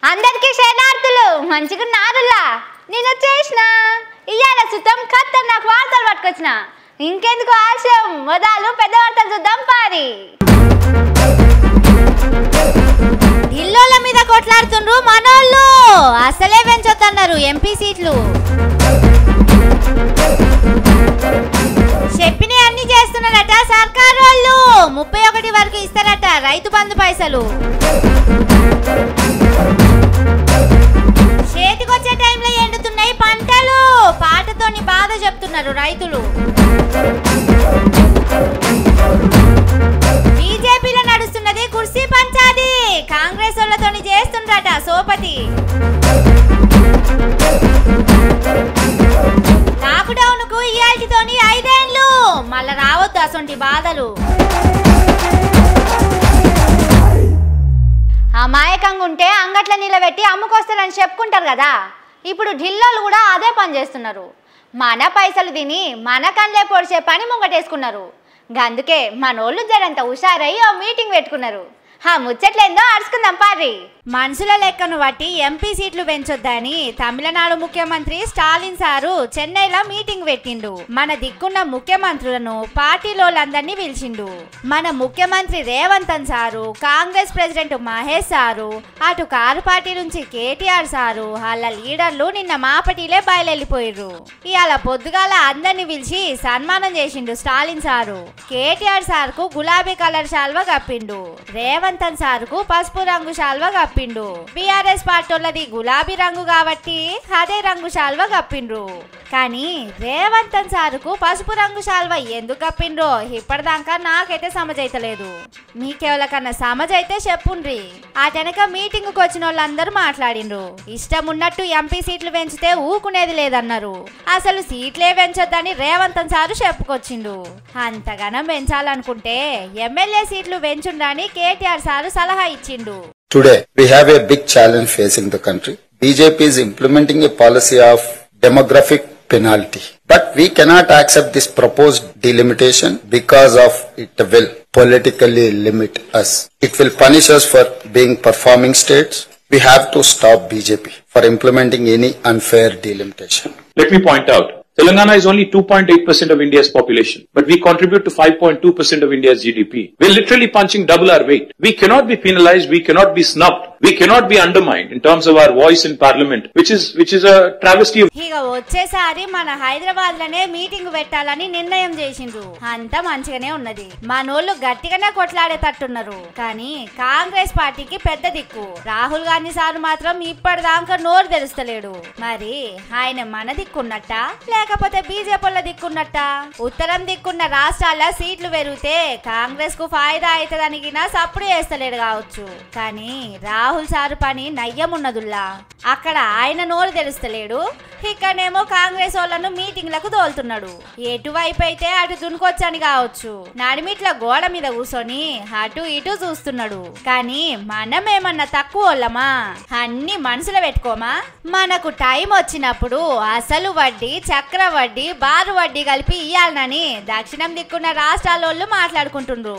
అందరికీ శరణార్థులు మంచిగా నారులా నేను వచ్చేసిన ఇయాల సుతం ఖతర్నాక్ వార్తలు పట్టుకొచ్చిన ఇంకెందుకు ఆలస్యం మొదలు పెద్ద వార్తలు చూద్దాం పారి ఢిల్లోల మీద కొట్లాడుతుండ్రు మనోళ్ళు అసలే పెంచొద్దన్నారు ఎంపీ సీట్లు చెప్పిన అన్ని చేస్తున్నారట సర్కార్ వాళ్ళు 31 వరకు ఇస్తారట రైతు బంధు పైసలు చేతికొచ్చే టైంలో ఎండుతున్నాయి పంటలు పాటతోని బాధ చెప్తున్నారు రైతులు బీజేపీలో నడుస్తున్నది కుర్సీ పంచాది కాంగ్రెస్ వాళ్ళతోని చేస్తుండ్రట సోపతి లాక్డౌన్ కు ఇయాల్టితోని 5 ఏళ్ళు మళ్ళా రావద్దు అసొంటి బాధలు అమాయకంగా ఉంటే అంగట్ల నిలబెట్టి అమ్ముకొస్తారని చెప్పుకుంటారు కదా ఇప్పుడు ఢిల్లోలు కూడా అదే పని చేస్తున్నారు మన పైసలు తిని మన కళ్ళే పొడిచే పని ముంగటేసుకున్నారు అందుకే మనోళ్ళు జరంత హుషారయ్యి ఓ మీటింగ్ పెట్టుకున్నారు ముచ్చట్లేందో అరుచుకుందాం పారి మనుషుల లెక్కను బట్టి ఎంపీ సీట్లు పెంచొద్దని తమిళనాడు ముఖ్యమంత్రి స్టాలిన్ సారు చెన్నైలో మీటింగ్ పెట్టిండు మన దిక్కున్న ముఖ్యమంత్రులను పార్టీలోళ్ళందరినీ పిలిచిండు మన ముఖ్యమంత్రి Revanth sir Congress president Mahesh sir అటు కారు పార్టీ నుంచి కేటీఆర్ సారు వాళ్ళ లీడర్లు నిన్న మాపటిలే బయలుపోయిర్రు ఇవాళ పొద్దుగాల అందరినీ పిలిచి సన్మానం చేసిండు స్టాలిన్ సారు కేటీఆర్ సార్కు గులాబీ కలర్ శాల్వా కప్పిండు రేవంత్ సార్కు పసుపు రంగు శాల్వా కప్పిండు బీఆర్ఎస్ పార్టీలది గులాబీ రంగు కాబట్టి అదే రంగు శాల్వా కప్పిండ్రు కానీ రేవంత్ సార్కు పసుపు రంగు శాల్వా ఎందుకు కప్పిండ్రో ఇప్పటిదాకా నాకైతే సమజైతలేదు మీకెవరికన్నా సమజైతే చెప్పుండ్రి ఆ వెనక మీటింగ్ కు వచ్చిన వాళ్ళందరూ మాట్లాడిండ్రు ఇష్టం ఉన్నట్టు ఎంపీ సీట్లు పెంచితే ఊకునేది లేదన్నారు అసలు సీట్లే పెంచొద్దని రేవంత్ సారు చెప్పుకొచ్చిండు అంతగానం పెంచాలనుకుంటే ఎమ్మెల్యే సీట్లు పెంచుండని కేటీఆర్ సారు సలహా ఇచ్చిండు Today, we have a big challenge facing the country. BJP is implementing a policy of demographic penalty. But we cannot accept this proposed delimitation because of it will politically limit us. It will punish us for being performing states. We have to stop BJP for implementing any unfair delimitation. Let me point out, Telangana is only 2.8% of India's population, but we contribute to 5.2% of India's GDP. We're literally punching double our weight. We cannot be penalized, we cannot be snubbed, we cannot be undermined in terms of our voice in parliament, which is a travesty of... ఇక వచ్చేసారి మన హైదరాబాద్ లోనే meeting పెట్టాలని నిర్ణయం చేసిండ్రు అంతా మంచిగానే ఉన్నది మనోళ్ళు గట్టిగానే కొట్లాడేటట్టున్నారు కానీ కాంగ్రెస్ పార్టీకి పెద్ద దిక్కు రాహుల్ గాంధీ సార్ మాత్రం ఇప్పటిదాకా నోరు తెరుస్తలేడు మరి ఆయన మన దిక్కున్నట్ట లేకపోతే బీజేపీల దిక్కున్నట్ట ఉత్తరం దిక్కున్న రాష్ట్రాల సీట్లు పెరిగితే కాంగ్రెస్ కు ఫాయిదా అవుతుందని సప్పుడు చేస్తలేడు కావచ్చు కానీ రాహుల్ సారు పని నయ్యమున్నదుల్లా అక్కడ ఆయన నోరు తెరుస్తలేడు ఇక్కడనేమో కాంగ్రెస్ వాళ్ళను మీటింగ్లకు తోలుతున్నాడు ఎటువైపు అయితే అటు దునుకొచ్చని కావచ్చు నడిమిట్ల గోడ మీద కూర్చొని అటు ఇటు చూస్తున్నాడు కానీ మనమేమన్నా తక్కువ వాళ్ళమా అన్ని మనసులో పెట్టుకోమా మనకు టైం వచ్చినప్పుడు అసలు వడ్డీ చక్ర వడ్డీ బారు వడ్డీ కలిపి ఇయ్యాలనని దక్షిణం దిక్కున్న రాష్ట్రాలోళ్ళు మాట్లాడుకుంటుండ్రు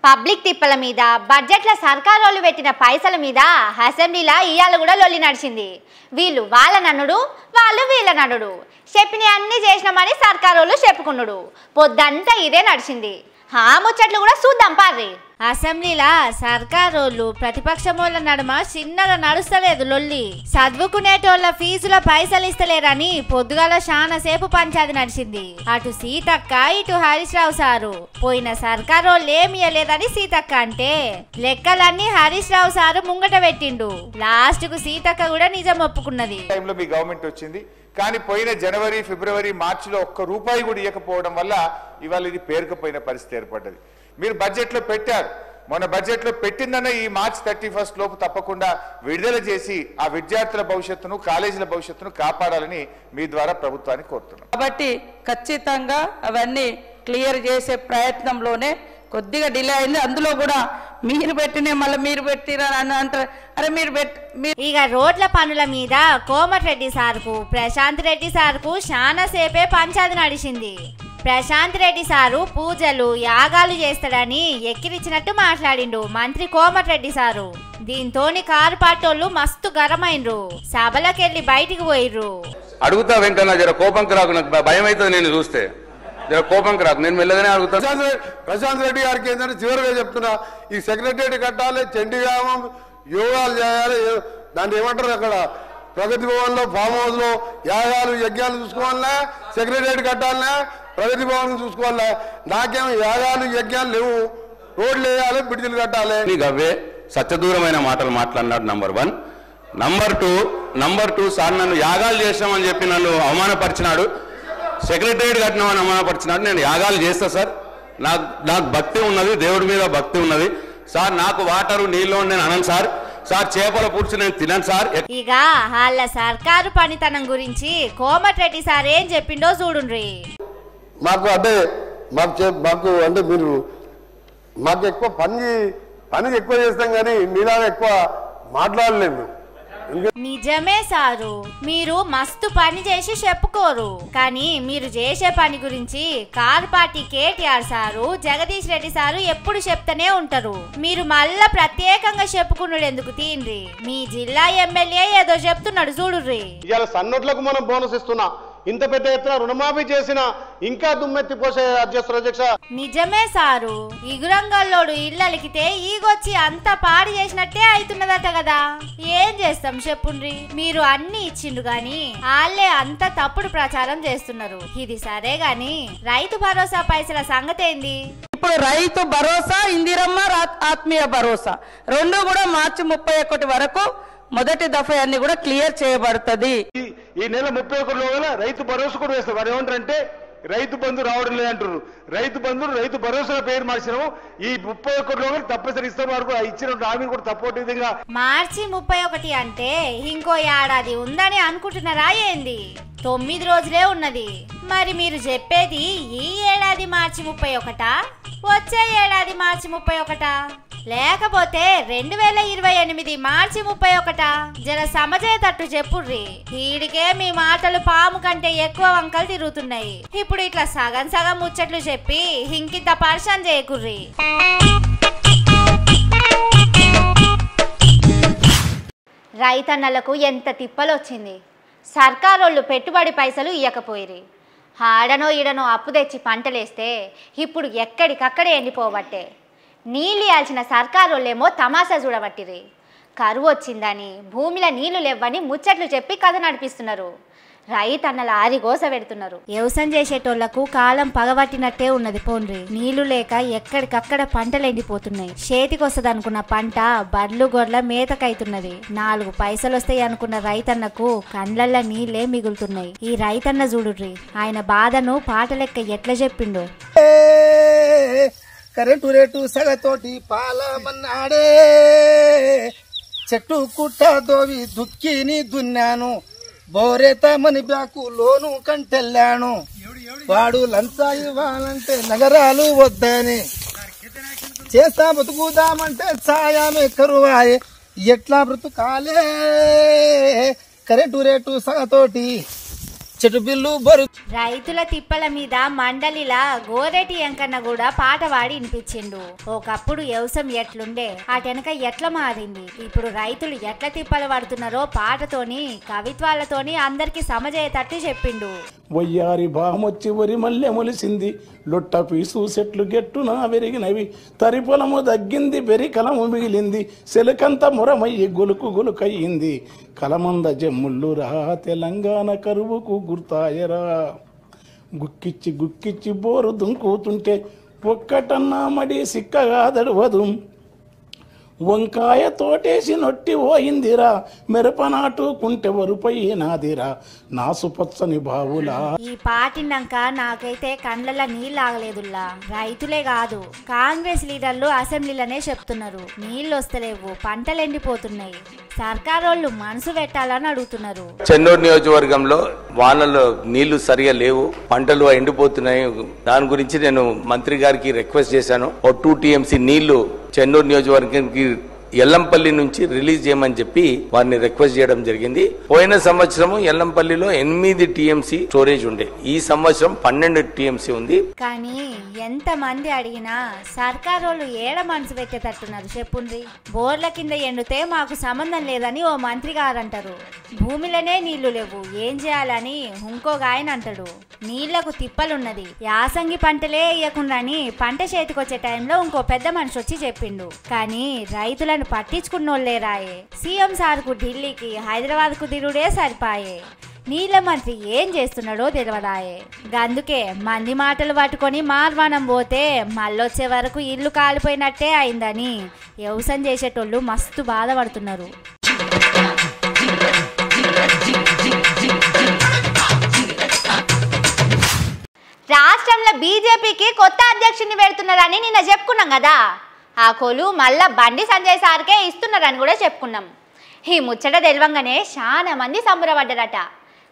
పబ్లిక్ తిప్పల మీద బడ్జెట్ల సర్కార్ వాళ్ళు పెట్టిన పైసల మీద అసెంబ్లీలో ఇయాల కూడా లొల్లి నడిచింది వీళ్ళు వాళ్ళ నన్నుడు వాళ్ళు వీళ్ళ నన్నుడు చెప్పిన అన్ని చేసినామని సర్కార్ వాళ్ళు చెప్పుకున్నాడు పొద్దంతా ఇదే నడిచింది ముచ్చట్లు కూడా చూద్దాం పారి అసెంబ్లీలా సర్కారోళ్ళు ప్రతిపక్షమోళ్ళ నడుమ చిన్నగా నడుస్తలేదు లొల్లి చదువుకునేటోళ్ళ ఫీజుల పైసలు ఇస్తలేరని పొద్దుగాల చాలా సేపు పంచాది నడిచింది అటు సీతక్క ఇటు హరీష్ రావు సారు పోయిన సర్కారోళ్ళు ఏమియలేదని సీతక్క అంటే లెక్కలన్నీ హరీష్ రావు సారు ముంగట పెట్టిండు లాస్ట్ కు సీతక్క కూడా నిజం ఒప్పుకున్నది టైంలో మీ గవర్నమెంట్ వచ్చింది కానీ పోయిన జనవరి ఫిబ్రవరి మార్చిలో ఒక్క రూపాయి కూడా ఇవ్వకపోవడం వల్ల ఇవాళ ఇది పేరుకుపోయిన పరిస్థితి ఏర్పడ్డది మీరు బడ్జెట్ లో పెట్టారు మన బడ్జెట్ లో పెట్టిందన్న ఈ మార్చ్ 31 లోపు తప్పకుండా విడుదల చేసి ఆ విద్యార్థుల భవిష్యత్తును కాలేజీల భవిష్యత్తును కాపాడాలని మీ ద్వారా ప్రభుత్వాన్ని కోరుతున్నాం కాబట్టి ఖచ్చితంగా అవన్నీ క్లియర్ చేసే ప్రయత్నంలోనే కొద్దిగా డిలే అయింది అందులో కూడా మీరు పెట్టినే మళ్ళీ మీరు పెట్టిరని అంటారు అరే మీరు ఇక రోడ్ల పనుల మీద కోమటిరెడ్డి సార్కు ప్రశాంత్ రెడ్డి సార్కు చాలా సేపే పంచాది నడిచింది ప్రశాంత్ రెడ్డి సారు పూజలు యాగాలు చేస్తాడని ఎక్కిరిచ్చినట్టు మాట్లాడిండు మంత్రి కోమటిరెడ్డి సారు. దీంతోని కారు పాటోళ్ళు మస్తు గరమైండ్రు, సభలకెళ్ళి బయటికి పోయిర్రు. అడుగుతా వెంకన్న జర కోపంకి రాకు, నాకు భయం అవుతుంది నేను చూస్తే, జర కోపంకి రాకు, నేను మెల్లగానే అడుగుతా. ప్రశాంత్ రెడ్డి గారికి ఏంటంటే చివరిగా చెప్తున్నా, ఈ సెక్రటరీ కట్టాలి, చండీగ్రామం యోగాలు చేయాలి, దాన్ని ఏమంటారు అక్కడ ప్రగతి భవన్ లో ఫామ్ హౌస్ లో యాగాలు యజ్ఞాలు చూసుకోవాలనే, సెక్రటరీ కట్టాలనే, ప్రగతి భవన్ చూసుకోవాలనే. నాకేమో యాగాలు యజ్ఞాలు లేవు, రోడ్లు వేయాలి, బిడ్డలు కట్టాలి. అవే సత్యదూరమైన మాటలు మాట్లాడినాడు. నంబర్ 1. నంబర్ 2 సార్ నన్ను యాగాలు చేసామని చెప్పి నన్ను అవమానపరిచినాడు, సెక్రటరీ కట్టినామని అవమానపరిచినాడు. నేను యాగాలు చేస్తా సార్, నాకు భక్తి ఉన్నది, దేవుడి మీద భక్తి ఉన్నది సార్. నాకు వాటరు నీళ్ళు నేను అనను సార్. చేపల పులుసు నేను తినను సార్. ఇక వాళ్ళ సర్కారు పనితనం గురించి కోమటిరెడ్డి సార్ ఏం చెప్పిండో చూడుండ్రి. మాకు అంటే మీరు మాకు ఎక్కువ పని ఎక్కువ చేస్తాం కానీ మీలాగా ఎక్కువ మాట్లాడలేము. నిజమే సారు, మీరు మస్తు పని చేసి చెప్పుకోరు, కానీ మీరు చేసే పని గురించి car party KTR sir, Jagadish Reddy sir ఎప్పుడు చెప్తూనే ఉంటారు. మీరు మళ్ళా ప్రత్యేకంగా చెప్పుకున్నాడు ఎందుకు తీండ్రి. మీ జిల్లా ఎమ్మెల్యే ఏదో చెప్తున్నాడు చూడుర్రి. ఇవాళ సన్నోట్లకు మనం బోనస్ ఇస్తున్నా, ఇంత పెద్ద ఎత్తున రుణమాఫీ చేసిన ఇంకా దుమ్మెత్తి పోసే అధ్యక్ష. నిజమే సారు, ఇగురంగల్లోడు ఇళ్ళలికితే ఈగొచ్చి అంత పాడు చేసినట్టే అవుతున్నదట కదా. ఏం చేస్తాం చెప్పుండ్రి. మీరు అన్ని ఇచ్చిండు గాని వాళ్ళే అంత తప్పుడు ప్రచారం చేస్తున్నారు. ఇది సరే గాని రైతు భరోసా పైసల సంగతి ఏంది? ఇప్పుడు రైతు భరోసా, ఇందిరమ్మ ఆత్మీయ భరోసా రెండు కూడా మార్చి 31 వరకు మొదటి దఫా అన్ని కూడా క్లియర్ చేయబడుతుంది. ఈ నెల 31 రైతు భరోసా కూడా వేస్తారు. వారు ఏమంటారంటే రైతు బంధు రావడం లేదంటారు. రైతు భరోసా పేరు మార్చినాము. ఈ 31 తప్పనిసరి ఇస్తాం. వారు ఇచ్చిన హామీని కూడా తప్పటి విధంగా మార్చి 31 అంటే ఇంకో ఏడాది ఉందని అనుకుంటున్నారా ఏంది? 9 రోజులే ఉన్నది. మరి మీరు చెప్పేది ఈ ఏడాది మార్చి 31, వచ్చే ఏడాది మార్చి 31, లేకపోతే 2028 మార్చి 31? జర సమజేతట్టు చెప్పుర్రి. వీడికే మీ మాటలు పాము కంటే ఎక్కువ వంకలు తిరుగుతున్నాయి. ఇప్పుడు ఇట్లా సగం సగం ముచ్చట్లు చెప్పి ఇంకింత పరిశాన్ చేయకుర్రి. రైతన్నలకు ఎంత తిప్పలొచ్చింది. సర్కారోళ్ళు పెట్టుబడి పైసలు ఇయ్యకపోయిరి. ఆడనో ఈడనో అప్పు తెచ్చి పంటలేస్తే ఇప్పుడు ఎక్కడికక్కడే ఎండిపోబట్టే. నీళ్ళు ఇయాల్సిన సర్కారోళ్ళేమో తమాషా చూడబట్టిరి. కరువు వచ్చిందని, భూమిలో నీళ్లు లేవని ముచ్చట్లు చెప్పి కథ నడిపిస్తున్నారు. రైతన్నల ఆరిగోస పెడుతున్నారు. వ్యవసాయం చేసేటోళ్లకు కాలం పగబట్టినట్టే ఉన్నది. పోన్రి, నీళ్లు లేక ఎక్కడికక్కడ పంటలు ఎండిపోతున్నాయి. చేతికొస్తది అనుకున్న పంట బడ్లు గొడ్ల మేతకైతున్నది. 4 పైసలు వస్తాయి అనుకున్న రైతన్నకు కండ్లల్ల నీళ్లే మిగులుతున్నాయి. ఈ రైతన్న చూడుర్రి, ఆయన బాధను పాట లెక్క ఎట్లా చెప్పిండు. కరెంటు రేటు సగతోటి పాలమన్నాడే, చెట్టు కుట్ట దోవి దుక్కిని దున్నాను, బోరేతమని బ్యాకు లోను కంటెళ్ళాను, వాడు లంచా ఇవ్వాలంటే నగరాలు వద్దని, చేస్తా బతుకుదామంటే ఛాయామే కరువాయే, ఎట్లా బ్రతుకాలే కరెంటు రేటు సగతోటి చెట్టు బిల్లు బరు. రైతుల తిప్పల మీద మండలిలా గోరెటి ఎంకన్న కూడా పాట పాడి వినిపించిండు. ఒకప్పుడు వ్యవసాయం ఎట్లుండే అటెనక ఎట్లా మారింది, ఇప్పుడు రైతులు ఎట్లా తిప్పలు పడుతున్నారో పాటతోని కవిత్వాలతోని అందరికి సమజయ్యేటట్టు చెప్పిండు. వయ్యారి బామొచ్చి వరి మల్లె మొలిసింది, లొట్ట పీసు చెట్లు గెట్టున పెరిగినవి, తరి పొలము దగ్గింది బెరి కలము మిగిలింది, సెలకంత మురమయ్యి గొలుకు గొలుకయ్యింది, కలమంద జమ్ముళ్ళు రా తెలంగాణ కరువుకు గుర్తాయరా, గుక్కిచ్చి గుక్కిచ్చి బోరు దుంకుతుంటే ఒక్కటన్నా మడి సిక్కగా దడవదు, వంకాయ తోటేసి నొట్టి పోయిందిరా, మిరపనాటుకుంటే వరుపైనాదిరా, నాసుపచ్చని బావులా. ఈ పాటినాక నాకైతే కండ్ల నీళ్ళు ఆగలేదుల్లా. రైతులే కాదు, కాంగ్రెస్ లీడర్లు అసెంబ్లీలోనే చెప్తున్నారు, నీళ్ళు వస్తలేవు, పంటలు ఎండిపోతున్నాయి, సర్కారోళ్ళు మనసు పెట్టాలని అడుగుతున్నారు. చెన్నూరు నియోజకవర్గంలో వానలు నీళ్లు సరిగా లేవు, పంటలు ఎండిపోతున్నాయి. దాని గురించి నేను మంత్రి గారికి రిక్వెస్ట్ చేశాను, 2 TMC నీళ్లు చెన్నూరు నియోజకవర్గానికి ఎల్లంపల్లి నుంచి రిలీజ్ చేయమని చెప్పి వారిని రిక్వెస్ట్ చేయడం జరిగింది. పోయిన సంవత్సరం ఎల్లంపల్లిలో 8 టీఎంసీ స్టోరేజ్ ఉండే, ఈ సంవత్సరం 12 టీఎంసీ ఉంది. కానీ ఎంత మంది అడిగినా సర్కారోళ్ళు ఏడ మనసు పెట్టేటట్టున్నారు చెప్పుండ్రి. బోర్ల కింద ఎండితే మాకు సంబంధం లేదని ఓ మంత్రి గారు అంటారు, భూమిలోనే నీళ్లు లేవు ఏం చేయాలని ఇంకొక ఆయన అంటాడు, నీళ్లకు తిప్పలున్నది యాసంగి పంటలే వేయకుండాని పంట చేతికొచ్చే టైంలో ఇంకో పెద్ద మనిషి వచ్చి చెప్పిండు. కానీ రైతులను పట్టించుకున్నోళ్ళేరాయే. సీఎం సార్కు ఢిల్లీకి హైదరాబాద్ కు తిరుగుడే సరిపాయే. నీళ్ళ మంత్రి ఏం చేస్తున్నాడో తెలియదాయే. అందుకే మంది మాటలు పట్టుకొని మార్వాణం పోతే మళ్ళొచ్చే వరకు ఇల్లు కాలిపోయినట్టే అయిందని వ్యవసాయం చేసేటోళ్ళు మస్తు బాధపడుతున్నారు. రాష్ట్రంలో బీజేపీకి కొత్త అధ్యక్షుడిని పెడుతున్నారని నిన్న చెప్పుకున్నాం కదా. ఆ కొలు మళ్ళా బండి సంజయ్ సార్కే ఇస్తున్నారని కూడా చెప్పుకున్నాం. ఈ ముచ్చట తెలియంగానే చాలా మంది సంబరపడ్డారట.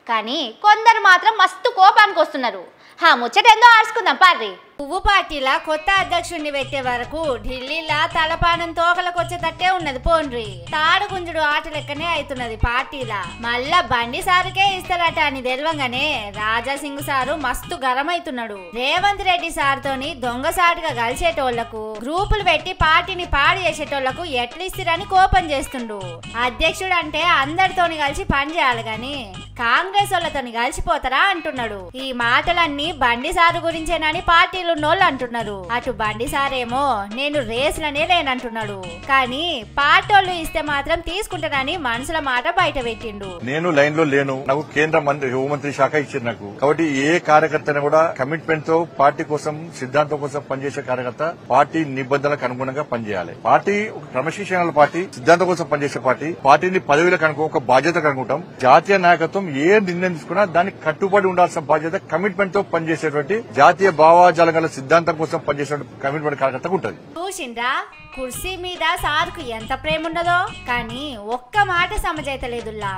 కానీ కొందరు మాత్రం మస్తు కోపానికి వస్తున్నారు. ఆ ముచ్చట ఏందో ఆడుచుకుందాం పార్రి. పువ్వు పార్టీలా కొత్త అధ్యక్షుడిని పెట్టే వరకు ఢిల్లీలా తలపానం తోకలకు వచ్చేటట్టే ఉన్నది పోండ్రి. తాడు గుంజుడు ఆట లెక్కనే అవుతున్నది పార్టీలా. మళ్ళా బండి సారుకే ఇస్తారట అని తెలియంగానే రాజాసింగ్ సారు మస్తు గరమైతున్నాడు. రేవంత్ రెడ్డి సార్తోని దొంగసాటుగా కలిసేటోళ్లకు గ్రూపులు పెట్టి పార్టీని పాడు చేసేటోళ్లకు ఎట్లు ఇస్తారని కోపం చేస్తుండు. అధ్యక్షుడు అంటే అందరితోని కలిసి పని చేయాలి గాని కాంగ్రెస్ వాళ్ళతోని కలిసిపోతారా అంటున్నాడు. ఈ మాటలన్నీ బండి సారు గురించేనని పార్టీ ఉన్నోళ్ళు అంటున్నారు. అటు బండి సారేమో నేను రేసులనే లేనంటున్నాడు. కానీ పార్టోళ్ళు ఇస్తే మాత్రం తీసుకుంటానని మనసుల మాట బయట పెట్టిండు. నేను లైన్ లో లేను, నాకు కేంద్ర హోంమంత్రి శాఖ ఇచ్చారు నాకు. కాబట్టి ఏ కార్యకర్తను కూడా కమిట్మెంట్ తో పార్టీ కోసం సిద్ధాంతం కోసం పనిచేసే కార్యకర్త పార్టీ నిబంధనలకు అనుగుణంగా పనిచేయాలి. పార్టీ ఒక క్రమశిక్షణ పార్టీ, సిద్ధాంతం కోసం పనిచేసే పార్టీ, పార్టీని పదవిలకు అనుకో ఒక బాధ్యత అనుకుంటాం. జాతీయ నాయకత్వం ఏ నిర్ణయం తీసుకున్నా దానికి కట్టుబడి ఉండాల్సిన బాధ్యత కమిట్మెంట్ తో పనిచేసేటువంటి జాతీయ భావజాలం సిద్ధాంతం కోసం పనిచేసే కమిట్మెంట్ కార్యకర్తకు ఉంటుంది. చూసిండ్రా కుర్సీ మీద సార్కు ఎంత ప్రేమ ఉండదో. కానీ ఒక్క మాట సమజైతలేదుల్లా.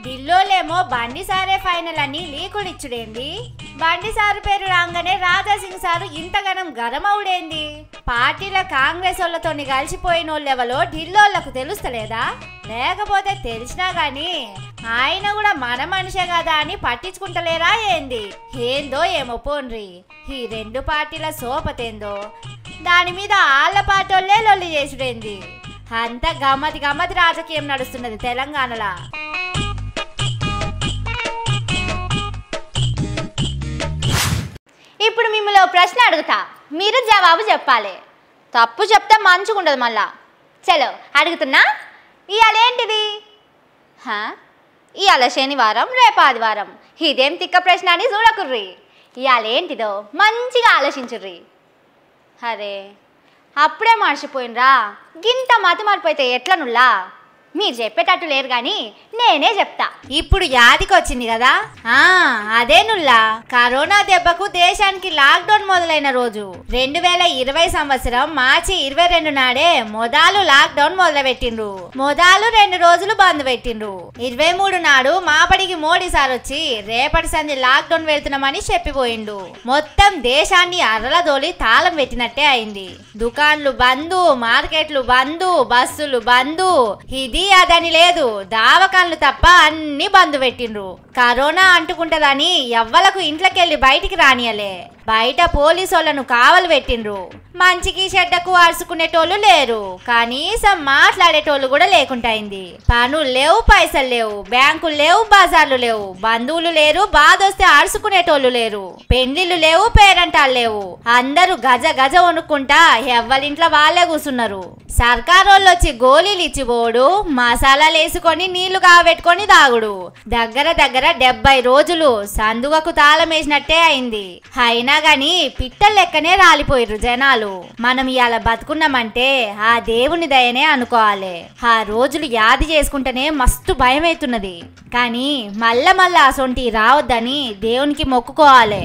ఢిల్లీలోనేమో బండి సారే ఫైనల్ అని లీకులు ఇచ్చుడేంది, బండి సారు పేరు రాగానే రాజాసింగ్ సారు ఇంతగానం గరమవుడేంది. పార్టీల కాంగ్రెస్ వాళ్ళతోని కలిసిపోయిన వాళ్ళెవలో ఢిల్లీలకు తెలుస్తలేదా? లేకపోతే తెలిసినా గాని ఆయన కూడా మన మనిషే కదా అని పట్టించుకుంటలేరా ఏంది? ఏందో ఏమో పోన్రి. ఈ రెండు పార్టీల సోపతేందో దాని మీద ఆళ్ల పార్టీలే లొల్లి చేసుడేంది. అంత గమ్మతి రాజకీయం నడుస్తున్నది తెలంగాణలో. ఇప్పుడు మిమ్మల్ని ప్రశ్న అడుగుతా, మీరు జవాబు చెప్పాలి. తప్పు చెప్తే మంచిగుండదు మళ్ళా. చలో అడుగుతున్నా, ఇవాళ ఏంటిది? ఇవాళ శనివారం, రేపు ఆదివారం. ఇదేం తిక్క ప్రశ్న అని చూడకుర్రి. ఇవాళ ఏంటిదో మంచిగా ఆలోచించుర్రి. అరే అప్పుడే మర్చిపోయినరా, గింత మతి మారిపోతే ఎట్లనుల్లా? మీరు చెప్పేటట్టు లేరు గాని నేనే చెప్తా. ఇప్పుడు యాదికి వచ్చింది కదా, అదేనుల్లా కరోనా దెబ్బకు దేశానికి లాక్డౌన్ మొదలైన రోజు 2020 సంవత్సరం మార్చి 22 నాడే మొదలు లాక్డౌన్ మొదలుపెట్టిండ్రు. మొదలు 2 రోజులు బంద్ పెట్టిండ్రు. 23 నాడు మాపడికి మోడీ సార్ వచ్చి రేపటి సంధి లాక్డౌన్ పెడుతున్నామని చెప్పిపోయిండు. మొత్తం దేశాన్ని అరలదోలి తాళం పెట్టినట్టే అయింది. దుకాన్లు బందు, మార్కెట్లు బందు, బస్సులు బందు, ఇది అదని లేదు, దావకాన్లు తప్ప అన్ని బంద్ పెట్టిండ్రు. కరోనా అంటుకుంటదని ఎవ్వలకు ఇంట్లోకెళ్ళి బయటికి రానియలే. బయట పోలీసోళ్లను కావలు పెట్టిండ్రు. మంచికి చెడ్డకు అరుచుకునేటోళ్ళు లేరు, కనీసం మాట్లాడేటోళ్ళు కూడా లేకుంటైంది. పనులు లేవు, పైసలు లేవు, బ్యాంకులు లేవు, బజార్లు లేవు, బంధువులు లేరు, బాధొస్తే అరుచుకునేటోళ్ళు లేరు, పెండ్లిళ్ళు లేవు, పేరంటాలు లేవు. అందరూ గజ గజ వణుక్కుంటా ఎవ్వరింట్లో వాళ్ళే కూర్చున్నారు. సర్కారోళ్ళు వచ్చి గోళీలు ఇచ్చిపోడు, మసాలాలు వేసుకొని నీళ్లు కాగబెట్టుకొని తాగుడు. దగ్గర 70 రోజులు సందుగకు తాళం వేసినట్టే అయింది. అయినా గాని పిట్టల లెక్కనే రాలిపోయిర్రు జనాలు. మనం ఇవాళ బతుకున్నామంటే ఆ దేవుని దయనే అనుకోవాలి. ఆ రోజులు యాది చేసుకుంటేనే మస్తు భయం అవుతున్నది. కానీ మళ్ళా అసొంటి రావద్దని దేవునికి మొక్కుకోవాలి.